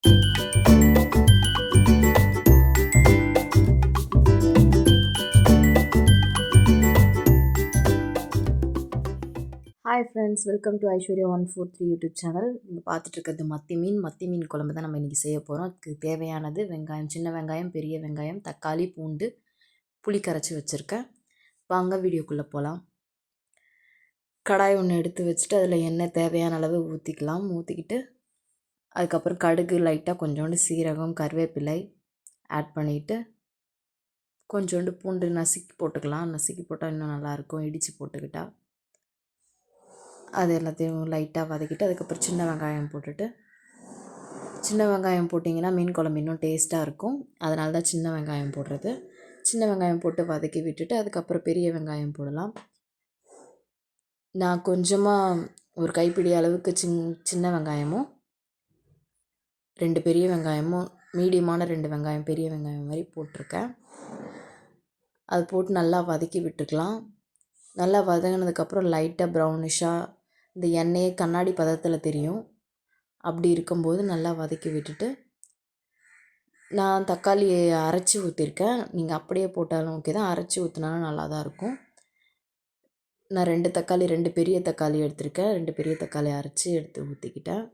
Hi friends, welcome to Aishwarya 143 YouTube channel. நீங்கள் பார்த்துட்ருக்கிறது மத்தி மீன் குழம்பு தான் நம்ம இன்றைக்கி செய்ய போகிறோம். அதுக்கு தேவையானது வெங்காயம், சின்ன வெங்காயம், பெரிய வெங்காயம், தக்காளி, பூண்டு, புளி கரைச்சி வச்சுருக்கேன். வாங்க வீடியோக்குள்ளே போகலாம். கடாய் ஒன்று எடுத்து வச்சுட்டு அதில் எண்ணெய் தேவையான அளவு ஊற்றிக்கிட்டு அதுக்கப்புறம் கடுகு, லைட்டாக கொஞ்சோண்டு சீரகம், கருவேப்பிலை ஆட் பண்ணிவிட்டு கொஞ்சோண்டு பூண்டு நசுக்கி போட்டுக்கலாம். நசுக்கி போட்டால் இன்னும் நல்லாயிருக்கும், இடித்து போட்டுக்கிட்டால். அது எல்லாத்தையும் லைட்டாக வதக்கிட்டு அதுக்கப்புறம் சின்ன வெங்காயம் போட்டிங்கன்னா மீன் குழம்பு இன்னும் டேஸ்ட்டாக இருக்கும். அதனால தான் சின்ன வெங்காயம் போடுறது. சின்ன வெங்காயம் போட்டு வதக்கி விட்டுட்டு அதுக்கப்புறம் பெரிய வெங்காயம் போடலாம். நான் கொஞ்சமாக ஒரு கைப்பிடி அளவுக்கு சின்ன வெங்காயமும் 2 பெரிய வெங்காயமும் மீடியமான 2 வெங்காயம் பெரிய வெங்காயம் மாதிரி போட்டிருக்கேன். அது போட்டு நல்லா வதக்கி விட்டுக்கலாம். நல்லா வதங்கினதுக்கப்புறம் லைட்டாக ப்ரௌனிஷாக இந்த எண்ணெயே கண்ணாடி பதத்தில் தெரியும். அப்படி இருக்கும்போது நல்லா வதக்கி விட்டுட்டு நான் தக்காளியை அரைச்சி ஊற்றிருக்கேன். நீங்கள் அப்படியே போட்டாலும் ஓகே தான், அரைச்சி ஊற்றினாலும் நல்லா தான் இருக்கும். நான் 2 பெரிய தக்காளி எடுத்திருக்கேன். 2 பெரிய தக்காளி அரைச்சி எடுத்து ஊற்றிக்கிட்டேன்.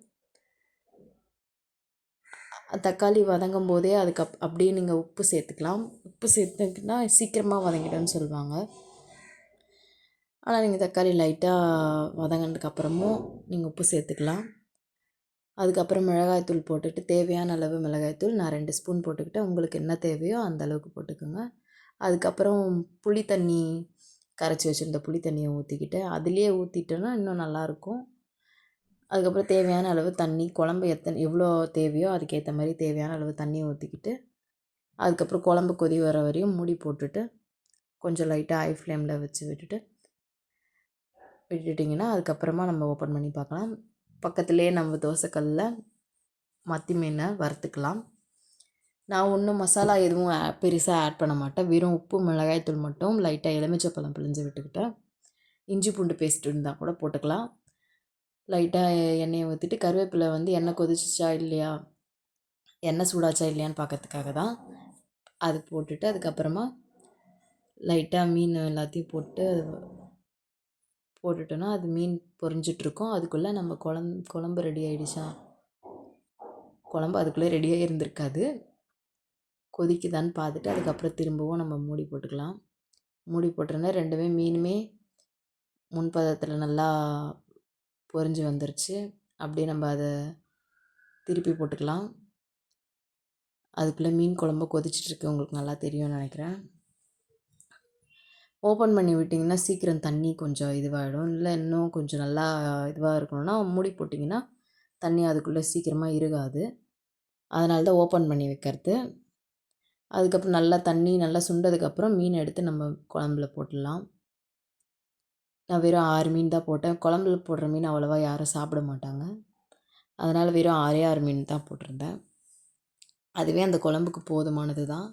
தக்காளி வதங்கும் போதே அதுக்கு அப்படியே நீங்கள் உப்பு சேர்த்துக்கலாம். உப்பு சேர்த்துக்கிட்டா சீக்கிரமாக வதங்கிடும்னு சொல்லுவாங்க. ஆனால் நீங்கள் தக்காளி லைட்டாக வதங்கினதுக்கப்புறமும் நீங்கள் உப்பு சேர்த்துக்கலாம். அதுக்கப்புறம் மிளகாய்த்தூள் போட்டுட்டு தேவையான அளவு மிளகாய்த்தூள் நான் 2 ஸ்பூன் போட்டுக்கிட்டேன். உங்களுக்கு என்ன தேவையோ அந்த அளவுக்கு போட்டுக்கோங்க. அதுக்கப்புறம் புளி தண்ணி கரைச்சி வச்சுருந்த புளி தண்ணியை ஊற்றிக்கிட்டு அதுலேயே ஊற்றிட்டோன்னா இன்னும் நல்லாயிருக்கும். அதுக்கப்புறம் தேவையான அளவு தண்ணி, குழம்பு எவ்வளோ தேவையோ அதுக்கேற்ற மாதிரி தேவையான அளவு தண்ணி ஊற்றிக்கிட்டு அதுக்கப்புறம் குழம்பு கொதி வர வரையும் மூடி போட்டுட்டு கொஞ்சம் லைட்டாக ஹை ஃப்ளேமில் வச்சு விட்டுட்டிங்கன்னா அதுக்கப்புறமா நம்ம ஓப்பன் பண்ணி பார்க்கலாம். பக்கத்துலேயே நம்ம தோசைக்கல்லில் மத்தி மீனை வறுத்துக்கலாம். நான் ஒன்றும் மசாலா எதுவும் பெருசாக ஆட் பண்ண மாட்டேன். வெறும் உப்பு, மிளகாய்த்தூள் மட்டும் லைட்டாக எலுமிச்சப்பழம் பிழிஞ்சு விட்டுக்கிட்டேன். இஞ்சி பூண்டு பேஸ்ட் இருந்தால் கூட போட்டுக்கலாம். லைட்டாக எண்ணெயை ஊற்றிட்டு கருவேப்பிலை எண்ணெய் கொதிச்சிச்சா இல்லையா, எண்ணெய் சூடாச்சா இல்லையான்னு பார்க்கறதுக்காக தான். அது போட்டுட்டு அதுக்கப்புறமா லைட்டாக மீன் எல்லாத்தையும் போட்டுட்டோன்னா அது மீன் பொரிஞ்சிட்ருக்கோம். அதுக்குள்ளே நம்ம குழம்பு ரெடி ஆகிடுச்சா, குழம்பு அதுக்குள்ளே ரெடியாக இருந்திருக்காது. கொதிக்குதான்னு பார்த்துட்டு அதுக்கப்புறம் திரும்பவும் நம்ம மூடி போட்டுக்கலாம். மூடி போட்டிருந்தா ரெண்டுமே மீனுமே முன்பதத்தில் நல்லா பொரிஞ்சு வந்துருச்சு. அப்படியே நம்ம அதை திருப்பி போட்டுக்கலாம். அதுக்குள்ளே மீன் குழம்பு கொதிச்சிட்ருக்கு, உங்களுக்கு நல்லா தெரியும்னு நினைக்கிறேன். ஓப்பன் பண்ணி விட்டிங்கன்னா சீக்கிரம் தண்ணி கொஞ்சம் இதுவாகிடும். இல்லை இன்னும் கொஞ்சம் நல்லா இதுவாக இருக்கணும்னா மூடி போட்டிங்கன்னா தண்ணி அதுக்குள்ளே சீக்கிரமாக இருகாது. அதனால தான் ஓப்பன் பண்ணி வைக்கிறது. அதுக்கப்புறம் நல்லா தண்ணி நல்லா சுண்டதுக்கப்புறம் மீனை எடுத்து நம்ம குழம்புல போட்டுடலாம். நான் வெறும் 6 மீன் தான் போட்டேன். குழம்புல போடுற மீன் அவ்வளோவா யாரும் சாப்பிட மாட்டாங்க. அதனால் வெறும் 6 மீன் தான் போட்டிருந்தேன். அதுவே அந்த குழம்புக்கு போதுமானது தான்.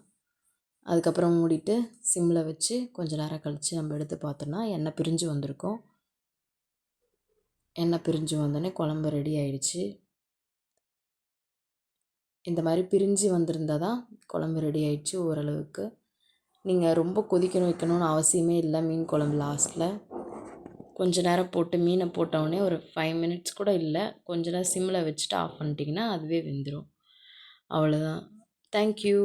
அதுக்கப்புறம் மூடிட்டு சிம்மில் வச்சு கொஞ்சம் நேரம் கழித்து நம்ம எடுத்து பார்த்தோன்னா எண்ணெய் பிரிஞ்சு வந்திருக்கும். எண்ணெய் பிரிஞ்சு வந்தோடனே குழம்பு ரெடி ஆகிடுச்சு. இந்த மாதிரி பிரிஞ்சு வந்திருந்தால் தான் குழம்பு ரெடி ஆகிடுச்சு ஓரளவுக்கு. நீங்கள் ரொம்ப வைக்கணும்னு அவசியமே இல்லை. மீன் குழம்பு லாஸ்ட்டில் கொஞ்சம் நேரம் போட்டு மீனை போட்டவுடனே ஒரு 5 மினிட்ஸ் கூட இல்லை, கொஞ்சம் நேரம் சிம்மில் வச்சுட்டு ஆஃப் பண்ணிட்டிங்கன்னா அதுவே வெந்துடும். அவ்வளோதான். தேங்க்யூ.